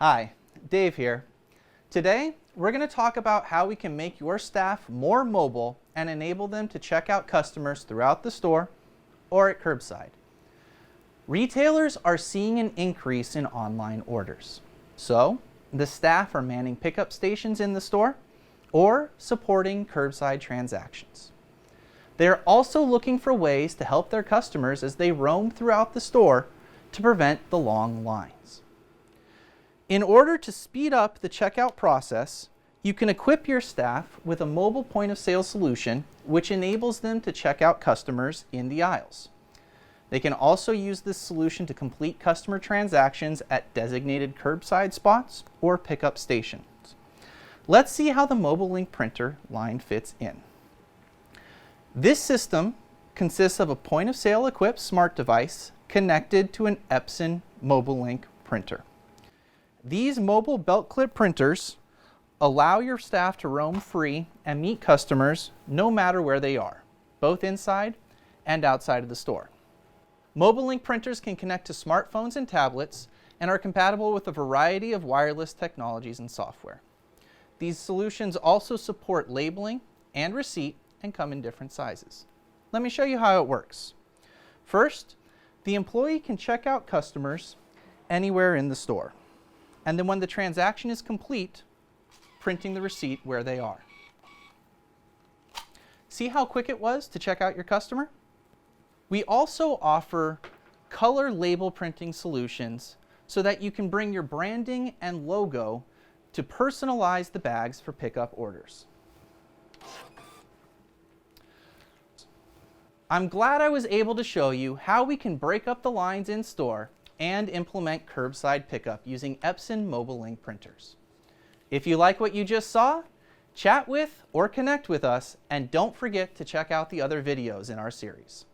Hi, Dave here. Today, we're going to talk about how we can make your staff more mobile and enable them to check out customers throughout the store or at curbside. Retailers are seeing an increase in online orders. So, the staff are manning pickup stations in the store or supporting curbside transactions. They are also looking for ways to help their customers as they roam throughout the store to prevent the long lines. In order to speed up the checkout process, you can equip your staff with a mobile point-of-sale solution which enables them to check out customers in the aisles. They can also use this solution to complete customer transactions at designated curbside spots or pickup stations. Let's see how the MobiLink printer line fits in. This system consists of a point-of-sale equipped smart device connected to an Epson MobiLink printer. These mobile belt clip printers allow your staff to roam free and meet customers no matter where they are, both inside and outside of the store. MobiLink printers can connect to smartphones and tablets and are compatible with a variety of wireless technologies and software. These solutions also support labeling and receipt and come in different sizes. Let me show you how it works. First, the employee can check out customers anywhere in the store. And then when the transaction is complete, printing the receipt where they are. See how quick it was to check out your customer? We also offer color label printing solutions so that you can bring your branding and logo to personalize the bags for pickup orders. I'm glad I was able to show you how we can break up the lines in store and implement curbside pickup using Epson MobiLink printers. If you like what you just saw, chat with or connect with us, and don't forget to check out the other videos in our series.